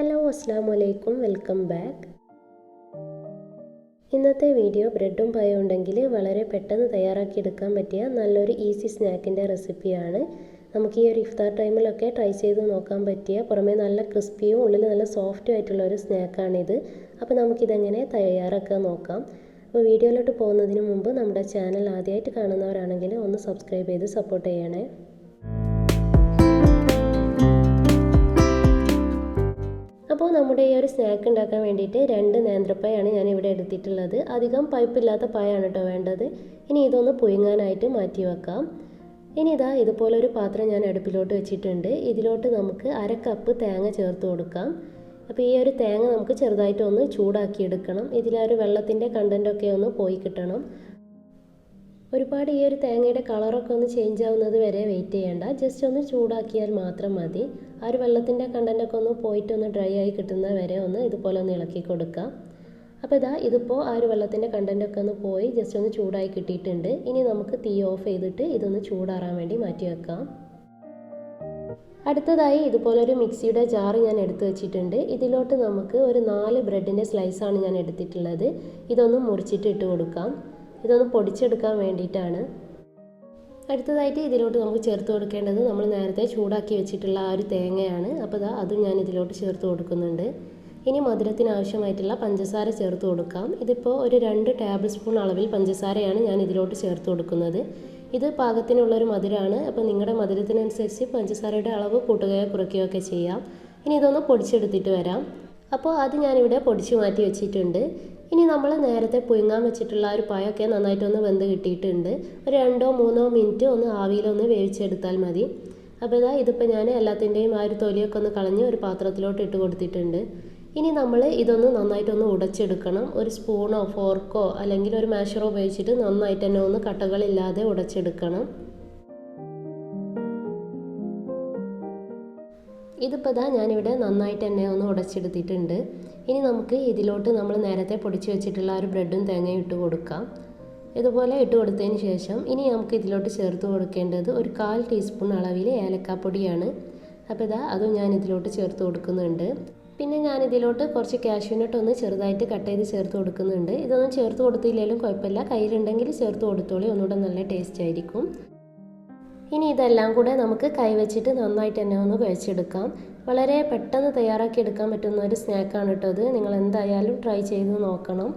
Hello അസ്സലാമു അലൈക്കും, welcome back. ഇന്നത്തെ വീഡിയോ ബ്രെഡും പഴം ഉണ്ടെങ്കിൽ വളരെ പെട്ടെന്ന് തയ്യാറാക്കിയെടുക്കാൻ പറ്റിയ നല്ലൊരു ഈസി സ്നാക്കിൻ്റെ റെസിപ്പിയാണ്. നമുക്ക് ഈ ഒരു ഇഫ്താർ ടൈമിലൊക്കെ ട്രൈ ചെയ്ത് നോക്കാൻ പറ്റിയ, പുറമേ നല്ല ക്രിസ്പിയും ഉള്ളിൽ നല്ല സോഫ്റ്റും ആയിട്ടുള്ള ഒരു സ്നാക്കാണിത്. അപ്പോൾ നമുക്കിതെങ്ങനെ തയ്യാറാക്കാൻ നോക്കാം. അപ്പോൾ വീഡിയോയിലോട്ട് പോകുന്നതിന് മുമ്പ് നമ്മുടെ ചാനൽ ആദ്യമായിട്ട് കാണുന്നവരാണെങ്കിൽ ഒന്ന് സബ്സ്ക്രൈബ് ചെയ്ത് സപ്പോർട്ട് ചെയ്യണേ. അപ്പോൾ നമ്മുടെ ഈ ഒരു സ്നാക്ക് ഉണ്ടാക്കാൻ വേണ്ടിയിട്ട് 2 നേന്ത്രപ്പഴമാണ് ഞാൻ ഇവിടെ എടുത്തിട്ടുള്ളത്. അധികം പഴുപ്പില്ലാത്ത പഴമാണ് കേട്ടോ വേണ്ടത്. ഇനി ഇതൊന്ന് പുഴുങ്ങാനായിട്ട് മാറ്റി വെക്കാം. ഇനി ഇതുപോലൊരു പാത്രം ഞാൻ അടുപ്പിലോട്ട് വെച്ചിട്ടുണ്ട്. ഇതിലോട്ട് നമുക്ക് 1/2 കപ്പ് തേങ്ങ ചേർത്ത് കൊടുക്കാം. അപ്പോൾ ഈ ഒരു തേങ്ങ നമുക്ക് ചെറുതായിട്ട് ഒന്ന് ചൂടാക്കിയെടുക്കണം. ഇതിലൊരു വെള്ളത്തിൻ്റെ കണ്ടൻറ്റൊക്കെ ഒന്ന് പോയി കിട്ടണം. ഒരുപാട് ഈ ഒരു തേങ്ങയുടെ കളറൊക്കെ ഒന്ന് ചേഞ്ച് ആവുന്നത് വരെ വെയിറ്റ് ചെയ്യേണ്ട, ജസ്റ്റ് ഒന്ന് ചൂടാക്കിയാൽ മാത്രം മതി. ആ ഒരു വെള്ളത്തിൻ്റെ കണ്ടൻറ്റൊക്കെ ഒന്ന് പോയിട്ട് ഒന്ന് ഡ്രൈ ആയി കിട്ടുന്നത് വരെ ഒന്ന് ഇതുപോലെ ഒന്ന് ഇളക്കി കൊടുക്കാം. അപ്പോൾ ഇതിപ്പോൾ ആ ഒരു വെള്ളത്തിൻ്റെ കണ്ടൻറ്റൊക്കെ ഒന്ന് പോയി ജസ്റ്റ് ഒന്ന് ചൂടായി കിട്ടിയിട്ടുണ്ട്. ഇനി നമുക്ക് തീ ഓഫ് ചെയ്തിട്ട് ഇതൊന്ന് ചൂടാറാൻ വേണ്ടി മാറ്റി വെക്കാം. അടുത്തതായി ഇതുപോലൊരു മിക്സിയുടെ ജാർ ഞാൻ എടുത്തു വെച്ചിട്ടുണ്ട്. ഇതിലോട്ട് നമുക്ക് ഒരു 4 ബ്രെഡിൻ്റെ സ്ലൈസാണ് ഞാൻ എടുത്തിട്ടുള്ളത്. ഇതൊന്ന് മുറിച്ചിട്ട് ഇട്ട് കൊടുക്കാം. ഇതൊന്ന് പൊടിച്ചെടുക്കാൻ വേണ്ടിയിട്ടാണ്. അടുത്തതായിട്ട് ഇതിലോട്ട് നമുക്ക് ചേർത്ത് കൊടുക്കേണ്ടത് നമ്മൾ നേരത്തെ ചൂടാക്കി വെച്ചിട്ടുള്ള ആ ഒരു തേങ്ങയാണ്. അപ്പോൾ അതും ഞാൻ ഇതിലോട്ട് ചേർത്ത് കൊടുക്കുന്നുണ്ട്. ഇനി മധുരത്തിന് ആവശ്യമായിട്ടുള്ള പഞ്ചസാര ചേർത്ത് കൊടുക്കാം. ഇതിപ്പോൾ ഒരു 2 ടേബിൾ സ്പൂൺ അളവിൽ പഞ്ചസാരയാണ് ഞാൻ ഇതിലോട്ട് ചേർത്ത് കൊടുക്കുന്നത്. ഇത് പാകത്തിനുള്ളൊരു മധുരമാണ്. അപ്പോൾ നിങ്ങളുടെ മധുരത്തിനനുസരിച്ച് പഞ്ചസാരയുടെ അളവ് കൂട്ടുകയോ കുറയ്ക്കുകയോ ഒക്കെ ചെയ്യാം. ഇനി ഇതൊന്ന് പൊടിച്ചെടുത്തിട്ട് വരാം. അപ്പോൾ അത് ഞാനിവിടെ പൊടിച്ച് മാറ്റി വെച്ചിട്ടുണ്ട്. ഇനി നമ്മൾ നേരത്തെ പുഴുങ്ങാൻ വെച്ചിട്ടുള്ള ഒരു പഴമൊക്കെ നന്നായിട്ടൊന്ന് വെന്ത് കിട്ടിയിട്ടുണ്ട്. ഒരു 2-3 മിനിറ്റ് ഒന്ന് ആവിയിലൊന്ന് വേവിച്ചെടുത്താൽ മതി. അപ്പോൾ ഇതിപ്പോൾ ഞാൻ എല്ലാത്തിൻ്റെയും ആ ഒരു തൊലിയൊക്കെ ഒന്ന് കളഞ്ഞ് ഒരു പാത്രത്തിലോട്ട് ഇട്ട് കൊടുത്തിട്ടുണ്ട്. ഇനി നമ്മൾ ഇതൊന്ന് നന്നായിട്ടൊന്ന് ഉടച്ചെടുക്കണം. ഒരു സ്പൂണോ ഫോർക്കോ അല്ലെങ്കിൽ ഒരു മാഷറോ ഉപയോഗിച്ചിട്ട് നന്നായിട്ട് തന്നെ ഒന്ന് കട്ടകളില്ലാതെ ഉടച്ചെടുക്കണം. ഇതിപ്പോൾ ഞാനിവിടെ നന്നായിട്ട് തന്നെ ഒന്ന് ഉടച്ചെടുത്തിട്ടുണ്ട്. ഇനി നമുക്ക് ഇതിലോട്ട് നമ്മൾ നേരത്തെ പൊടിച്ച് വെച്ചിട്ടുള്ള ഒരു ബ്രെഡും തേങ്ങയും ഇട്ട് കൊടുക്കാം. ഇതുപോലെ ഇട്ട് കൊടുത്തതിന് ശേഷം ഇനി നമുക്ക് ഇതിലോട്ട് ചേർത്ത് കൊടുക്കേണ്ടത് ഒരു 1/4 ടീസ്പൂൺ അളവിൽ ഏലക്കാപ്പൊടിയാണ്. അപ്പോൾ അതും ഞാൻ ഇതിലോട്ട് ചേർത്ത് കൊടുക്കുന്നുണ്ട്. പിന്നെ ഞാൻ ഇതിലോട്ട് കുറച്ച് കാഷ്യൂനട്ട് ഒന്ന് ചെറുതായിട്ട് കട്ട് ചെയ്ത് ചേർത്ത് കൊടുക്കുന്നുണ്ട്. ഇതൊന്നും ചേർത്ത് കൊടുത്തില്ലെങ്കിലും കുഴപ്പമില്ല, കയ്യിലുണ്ടെങ്കിൽ ചേർത്ത് കൊടുത്തോളി, ഒന്നുകൂടെ നല്ല ടേസ്റ്റ് ആയിരിക്കും. ഇനി ഇതെല്ലാം കൂടെ നമുക്ക് കൈവച്ചിട്ട് നന്നായിട്ട് തന്നെ ഒന്ന് കുഴച്ചെടുക്കാം. വളരെ പെട്ടെന്ന് തയ്യാറാക്കിയെടുക്കാൻ പറ്റുന്ന ഒരു സ്നാക്കാണ് കേട്ടോ ഇത്. നിങ്ങൾ എന്തായാലും ട്രൈ ചെയ്ത് നോക്കണം.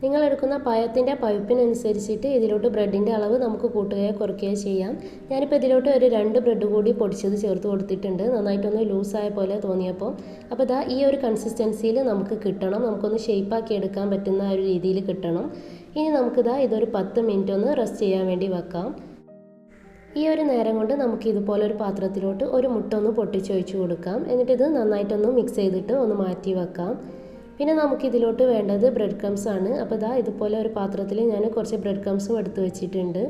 നിങ്ങളെടുക്കുന്ന പഴത്തിൻ്റെ പഴുപ്പിനനുസരിച്ചിട്ട് ഇതിലോട്ട് ബ്രെഡിൻ്റെ അളവ് നമുക്ക് കൂട്ടുകയോ കുറയ്ക്കുകയോ ചെയ്യാം. ഞാനിപ്പോൾ ഇതിലോട്ട് ഒരു 2 ബ്രെഡ് കൂടി പൊടിച്ചത് ചേർത്ത് കൊടുത്തിട്ടുണ്ട്, നന്നായിട്ടൊന്ന് ലൂസായ പോലെ തോന്നിയപ്പോൾ. അപ്പോൾ ഈ ഒരു കൺസിസ്റ്റൻസിയിൽ നമുക്ക് കിട്ടണം, നമുക്കൊന്ന് ഷേപ്പാക്കി എടുക്കാൻ പറ്റുന്ന ഒരു രീതിയിൽ കിട്ടണം. ഇനി നമുക്ക് ഇതൊരു 10 മിനിറ്റ് ഒന്ന് റെസ്റ്റ് ചെയ്യാൻ വേണ്ടി വെക്കാം. ഈ ഒരു നേരം കൊണ്ട് നമുക്ക് ഇതുപോലൊരു പാത്രത്തിലോട്ട് ഒരു മുട്ട ഒന്ന് പൊട്ടിച്ചൊഴിച്ച് കൊടുക്കാം. എന്നിട്ട് ഇത് നന്നായിട്ടൊന്ന് മിക്സ് ചെയ്തിട്ട് ഒന്ന് മാറ്റി വെക്കാം. പിന്നെ നമുക്കിതിലോട്ട് വേണ്ടത് ബ്രെഡ് ക്രംസ് ആണ്. അപ്പോൾ ഇതുപോലെ ഒരു പാത്രത്തിൽ ഞാൻ കുറച്ച് ബ്രെഡ് ക്രംസും എടുത്ത് വെച്ചിട്ടുണ്ട്.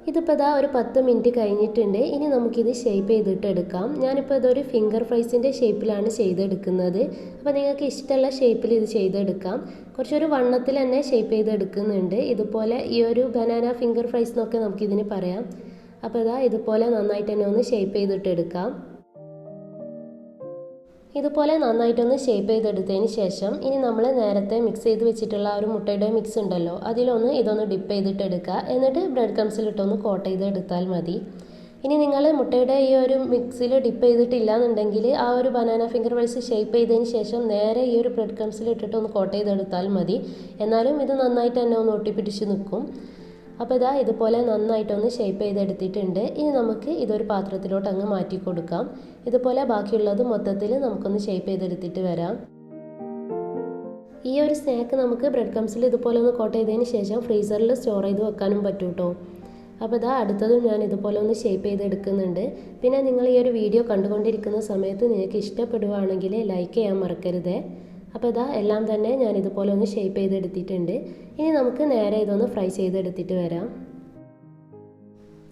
ഇതിപ്പോൾ ഒരു 10 മിനിറ്റ് കഴിഞ്ഞിട്ടുണ്ട്. ഇനി നമുക്കിത് ഷേപ്പ് ചെയ്തിട്ട് എടുക്കാം. ഞാനിപ്പോൾ ഇതൊരു ഫിംഗർ ഫ്രൈസിൻ്റെ ഷേപ്പിലാണ് ചെയ്തെടുക്കുന്നത്. അപ്പോൾ നിങ്ങൾക്ക് ഇഷ്ടമുള്ള ഷേപ്പിൽ ഇത് ചെയ്തെടുക്കാം. കുറച്ചൊരു വണ്ണത്തിൽ തന്നെ ഷേപ്പ് ചെയ്തെടുക്കുന്നുണ്ട്. ഇതുപോലെ ഈ ഒരു ബനാന ഫിംഗർ ഫ്രൈസ് എന്നൊക്കെ നമുക്കിതിന് പറയാം. അപ്പോൾ ഇതുപോലെ നന്നായിട്ട് തന്നെ ഒന്ന് ഷേപ്പ് ചെയ്തിട്ട് എടുക്കാം. ഇതുപോലെ നന്നായിട്ടൊന്ന് ഷേപ്പ് ചെയ്തെടുത്തതിന് ശേഷം ഇനി നമ്മൾ നേരത്തെ മിക്സ് ചെയ്ത് വെച്ചിട്ടുള്ള ഒരു മുട്ടയുടെ മിക്സ് ഉണ്ടല്ലോ, അതിലൊന്ന് ഇതൊന്ന് ഡിപ്പ് ചെയ്തിട്ട് എടുക്കുക. എന്നിട്ട് ബ്രെഡ് ക്രംസിലിട്ടൊന്ന് കോട്ട് ചെയ്തെടുത്താൽ മതി. ഇനി നിങ്ങൾ മുട്ടയുടെ ഈ ഒരു മിക്സിൽ ഡിപ്പ് ചെയ്തിട്ടില്ല എന്നുണ്ടെങ്കിൽ ആ ഒരു ബനാന ഫിംഗർ ഫ്രൈസ് ഷേപ്പ് ചെയ്തതിന് ശേഷം നേരെ ഈ ഒരു ബ്രെഡ് ക്രംസിലിട്ടിട്ട് ഒന്ന് കോട്ട് ചെയ്തെടുത്താൽ മതി. എന്നാലും ഇത് നന്നായിട്ട് തന്നെ ഒന്ന് ഒട്ടിപ്പിടിച്ച് നിൽക്കും. അപ്പോൾ ഇതുപോലെ നന്നായിട്ടൊന്ന് ഷേപ്പ് ചെയ്തെടുത്തിട്ടുണ്ട്. ഇനി നമുക്ക് ഇതൊരു പാത്രത്തിലോട്ട് അങ്ങ് മാറ്റി കൊടുക്കാം. ഇതുപോലെ ബാക്കിയുള്ളത് മൊത്തത്തിൽ നമുക്കൊന്ന് ഷേപ്പ് ചെയ്തെടുത്തിട്ട് വരാം. ഈ ഒരു സ്നാക്ക് നമുക്ക് ബ്രെഡ് ക്രംസിൽ ഇതുപോലെ ഒന്ന് കോട്ട് ചെയ്തതിന് ശേഷം ഫ്രീസറിൽ സ്റ്റോർ ചെയ്ത് വെക്കാനും പറ്റും കേട്ടോ. അപ്പോൾ അടുത്തതും ഞാൻ ഇതുപോലെ ഒന്ന് ഷേപ്പ് ചെയ്തെടുക്കുന്നുണ്ട്. പിന്നെ നിങ്ങൾ ഈ ഒരു വീഡിയോ കണ്ടുകൊണ്ടിരിക്കുന്ന സമയത്ത് നിങ്ങൾക്ക് ഇഷ്ടപ്പെടുവാണെങ്കിൽ ലൈക്ക് ചെയ്യാൻ മറക്കരുത്. അപ്പോൾ എല്ലാം തന്നെ ഞാൻ ഇതുപോലെ ഒന്ന് ഷേപ്പ് ചെയ്തെടുത്തിട്ടുണ്ട്. ഇനി നമുക്ക് നേരെ ഇതൊന്ന് ഫ്രൈ ചെയ്തെടുത്തിട്ട് വരാം.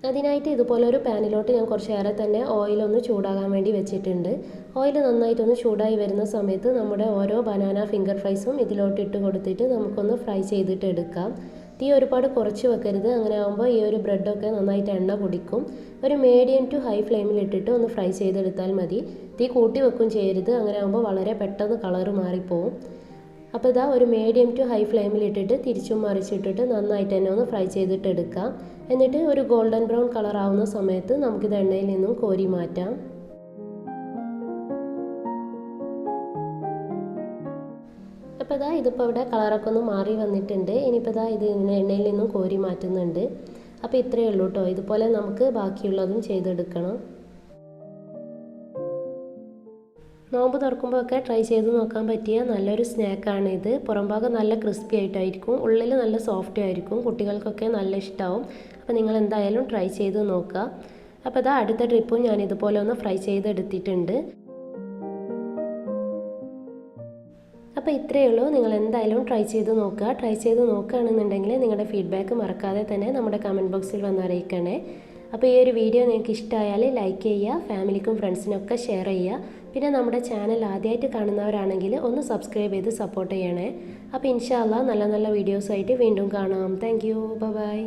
അതിനായിട്ട് ഇതുപോലെ ഒരു പാനിലോട്ട് ഞാൻ കുറച്ചേറെ തന്നെ ഓയിലൊന്ന് ചൂടാകാൻ വേണ്ടി വെച്ചിട്ടുണ്ട്. ഓയിൽ നന്നായിട്ടൊന്ന് ചൂടായി വരുന്ന സമയത്ത് നമ്മുടെ ഓരോ ബനാന ഫിംഗർ ഫ്രൈസും ഇതിലോട്ട് ഇട്ട് കൊടുത്തിട്ട് നമുക്കൊന്ന് ഫ്രൈ ചെയ്തിട്ട് എടുക്കാം. തീ ഒരുപാട് കുറച്ച് വെക്കരുത്, അങ്ങനെ ആകുമ്പോൾ ഈ ഒരു ബ്രെഡൊക്കെ നന്നായിട്ട് എണ്ണ കുടിക്കും. ഒരു മീഡിയം ടു ഹൈ ഫ്ലെയിമിലിട്ടിട്ട് ഒന്ന് ഫ്രൈ ചെയ്തെടുത്താൽ മതി. തീ കൂട്ടി വെക്കും ചെയ്യരുത്, അങ്ങനെ ആകുമ്പോൾ വളരെ പെട്ടെന്ന് കളറ് മാറിപ്പോവും. അപ്പോൾ ഇതാ ഒരു മീഡിയം ടു ഹൈ ഫ്ലെയിമിലിട്ടിട്ട് തിരിച്ചും മറിച്ചിട്ടിട്ട് നന്നായിട്ട് തന്നെ ഒന്ന് ഫ്രൈ ചെയ്തിട്ട് എടുക്കാം. എന്നിട്ട് ഒരു ഗോൾഡൻ ബ്രൗൺ കളർ ആവുന്ന സമയത്ത് നമുക്കിത് എണ്ണയിൽ നിന്നും കോരി മാറ്റാം. അപ്പോൾ ഇതാ ഇതിപ്പോൾ ഇവിടെ കളറൊക്കെ ഒന്ന് മാറി വന്നിട്ടുണ്ട്. ഇനിയിപ്പോൾ ഇതാ ഇത് എണ്ണയിൽ നിന്നും കോരി മാറ്റുന്നുണ്ട്. അപ്പോൾ ഇത്രയേ ഉള്ളൂ കേട്ടോ. ഇതുപോലെ നമുക്ക് ബാക്കിയുള്ളതും ചെയ്തെടുക്കണം. നോമ്പ് തുറക്കുമ്പോൾ ഒക്കെ ട്രൈ ചെയ്ത് നോക്കാൻ പറ്റിയ നല്ലൊരു സ്നാക്കാണ് ഇത്. പുറംഭാഗം നല്ല ക്രിസ്പി ആയിട്ടായിരിക്കും, ഉള്ളിൽ നല്ല സോഫ്റ്റ് ആയിരിക്കും. കുട്ടികൾക്കൊക്കെ നല്ല ഇഷ്ടമാവും. അപ്പോൾ നിങ്ങൾ എന്തായാലും ട്രൈ ചെയ്ത് നോക്കുക. അപ്പോൾ ഇതാ അടുത്ത ട്രിപ്പും ഞാൻ ഇതുപോലെ ഒന്ന് ഫ്രൈ ചെയ്തെടുത്തിട്ടുണ്ട്. അപ്പോൾ ഇത്രയേ ഉള്ളൂ. നിങ്ങൾ എന്തായാലും ട്രൈ ചെയ്ത് നോക്കുക. ട്രൈ ചെയ്ത് നോക്കുകയാണെന്നുണ്ടെങ്കിൽ നിങ്ങളുടെ ഫീഡ്ബാക്ക് മറക്കാതെ തന്നെ നമ്മുടെ കമൻറ്റ് ബോക്സിൽ വന്ന് അറിയിക്കണേ. അപ്പോൾ ഈ ഒരു വീഡിയോ നിങ്ങൾക്ക് ഇഷ്ടമായാൽ ലൈക്ക് ചെയ്യുക, ഫാമിലിക്കും ഫ്രണ്ട്സിനൊക്കെ ഷെയർ ചെയ്യുക. പിന്നെ നമ്മുടെ ചാനൽ ആദ്യമായിട്ട് കാണുന്നവരാണെങ്കിൽ ഒന്ന് സബ്സ്ക്രൈബ് ചെയ്ത് സപ്പോർട്ട് ചെയ്യണേ. അപ്പോൾ ഇൻഷാ അല്ലാഹ് നല്ല നല്ല വീഡിയോസായിട്ട് വീണ്ടും കാണാം. Thank you. ബൈ.